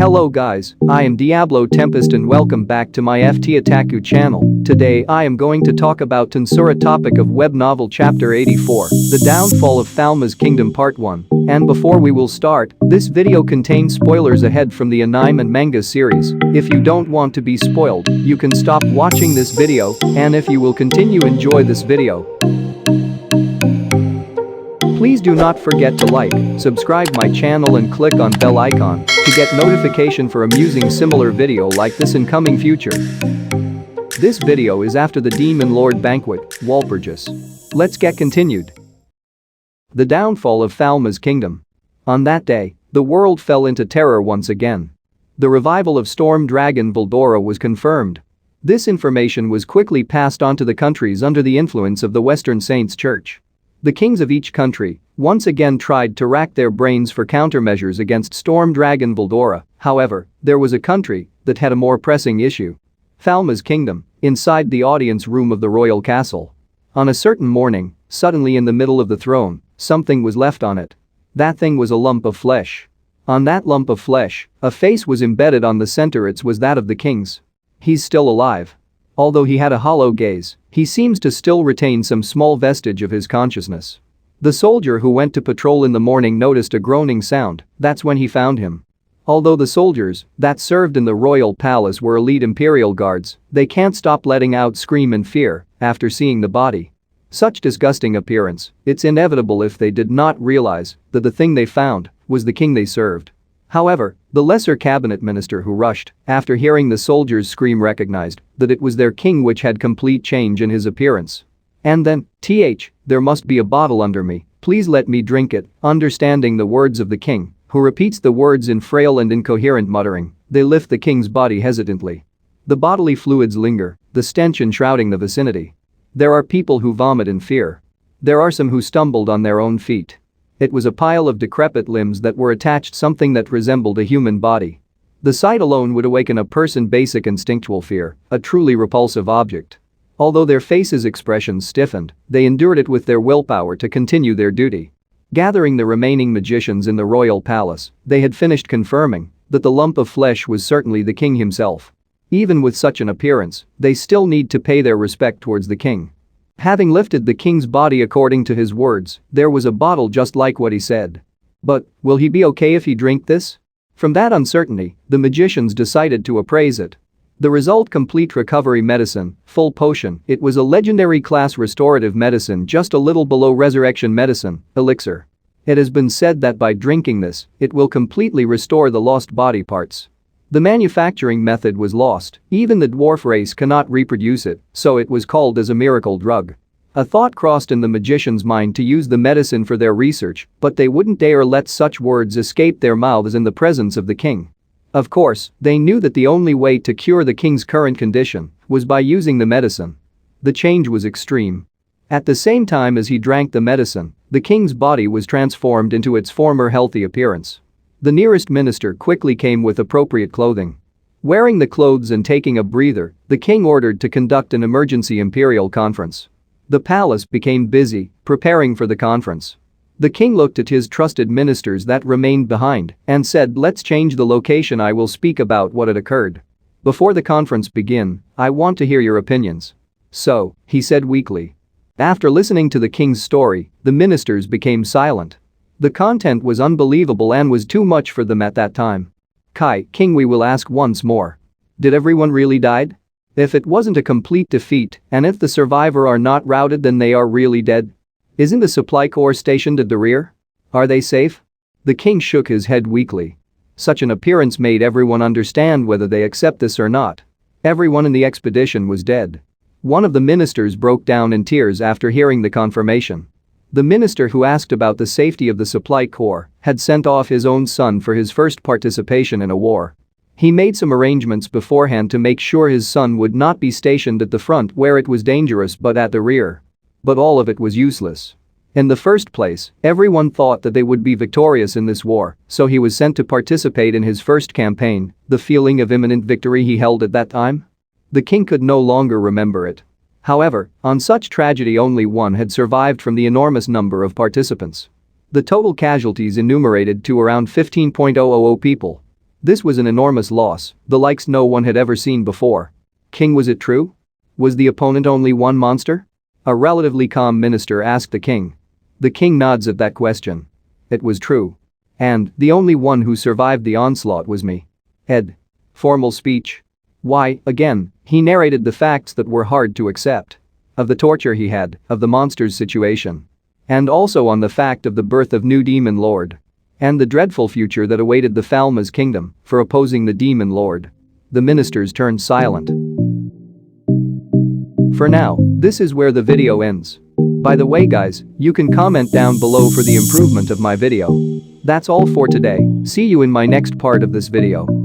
Hello guys, I am Diablo Tempest and welcome back to my FT Otaku channel. Today I am going to talk about Tensura topic of web novel chapter 84, The Downfall of Falmas Kingdom part 1. And before we will start, this video contains spoilers ahead from the anime and manga series. If you don't want to be spoiled, you can stop watching this video, and if you will continue enjoy this video, please do not forget to like, subscribe my channel and click on bell icon to get notification for amusing similar video like this in coming future. This video is after the Demon Lord Banquet, Walpurgis. Let's get continued. The Downfall of Falmas Kingdom. On that day, the world fell into terror once again. The revival of Storm Dragon Veldora was confirmed. This information was quickly passed on to the countries under the influence of the Western Saints Church. The kings of each country once again tried to rack their brains for countermeasures against Storm Dragon Veldora. However, there was a country that had a more pressing issue. Falmas Kingdom, inside the audience room of the royal castle. On a certain morning, suddenly in the middle of the throne, something was left on it. That thing was a lump of flesh. On that lump of flesh, a face was embedded on the center. It was that of the king's. He's still alive. Although he had a hollow gaze, he seems to still retain some small vestige of his consciousness. The soldier who went to patrol in the morning noticed a groaning sound. That's when he found him. Although the soldiers that served in the royal palace were elite imperial guards, they can't stop letting out scream in fear after seeing the body. Such disgusting appearance, it's inevitable if they did not realize that the thing they found was the king they served. However, the lesser cabinet minister who rushed after hearing the soldiers scream recognized that it was their king, which had complete change in his appearance. And then, there must be a bottle under me, please let me drink it. Understanding the words of the king, who repeats the words in frail and incoherent muttering, they lift the king's body hesitantly. The bodily fluids linger, the stench enshrouding the vicinity. There are people who vomit in fear. There are some who stumbled on their own feet. It was a pile of decrepit limbs that were attached something that resembled a human body. The sight alone would awaken a person basic instinctual fear, a truly repulsive object. Although their faces' expressions stiffened, they endured it with their willpower to continue their duty. Gathering the remaining magicians in the royal palace, they had finished confirming that the lump of flesh was certainly the king himself. Even with such an appearance, they still need to pay their respect towards the king. Having lifted the king's body according to his words, there was a bottle just like what he said. But, will he be okay if he drink this? From that uncertainty, the magicians decided to appraise it. The result: complete recovery medicine, full potion. It was a legendary class restorative medicine, just a little below resurrection medicine, elixir. It has been said that by drinking this, it will completely restore the lost body parts. The manufacturing method was lost, even the dwarf race cannot reproduce it, so it was called as a miracle drug. A thought crossed in the magician's mind to use the medicine for their research, but they wouldn't dare let such words escape their mouths in the presence of the king. Of course, they knew that the only way to cure the king's current condition was by using the medicine. The change was extreme. At the same time as he drank the medicine, the king's body was transformed into its former healthy appearance. The nearest minister quickly came with appropriate clothing. Wearing the clothes and taking a breather, the king ordered to conduct an emergency imperial conference. The palace became busy, preparing for the conference. The king looked at his trusted ministers that remained behind and said, "Let's change the location. I will speak about what had occurred. Before the conference begin, I want to hear your opinions." "So," he said weakly. After listening to the king's story, the ministers became silent. The content was unbelievable and was too much for them at that time. King, we will ask once more. Did everyone really died? If it wasn't a complete defeat, and if the survivor are not routed, then they are really dead? Isn't the supply corps stationed at the rear? Are they safe? The king shook his head weakly. Such an appearance made everyone understand whether they accept this or not. Everyone in the expedition was dead. One of the ministers broke down in tears after hearing the confirmation. The minister who asked about the safety of the supply corps had sent off his own son for his first participation in a war. He made some arrangements beforehand to make sure his son would not be stationed at the front where it was dangerous but at the rear. But all of it was useless. In the first place, everyone thought that they would be victorious in this war, so he was sent to participate in his first campaign. The feeling of imminent victory he held at that time? The king could no longer remember it. However, on such tragedy only one had survived from the enormous number of participants. The total casualties enumerated to around 15,000 people. This was an enormous loss, the likes no one had ever seen before. King, was it true? Was the opponent only one monster? A relatively calm minister asked the king. The king nods at that question. It was true. And the only one who survived the onslaught was me. Ed. Formal speech. Why, again, he narrated the facts that were hard to accept. Of the torture he had, of the monster's situation. And also on the fact of the birth of new demon lord. And the dreadful future that awaited the Falmas Kingdom for opposing the demon lord. The ministers turned silent. For now, this is where the video ends. By the way guys, you can comment down below for the improvement of my video. That's all for today, see you in my next part of this video.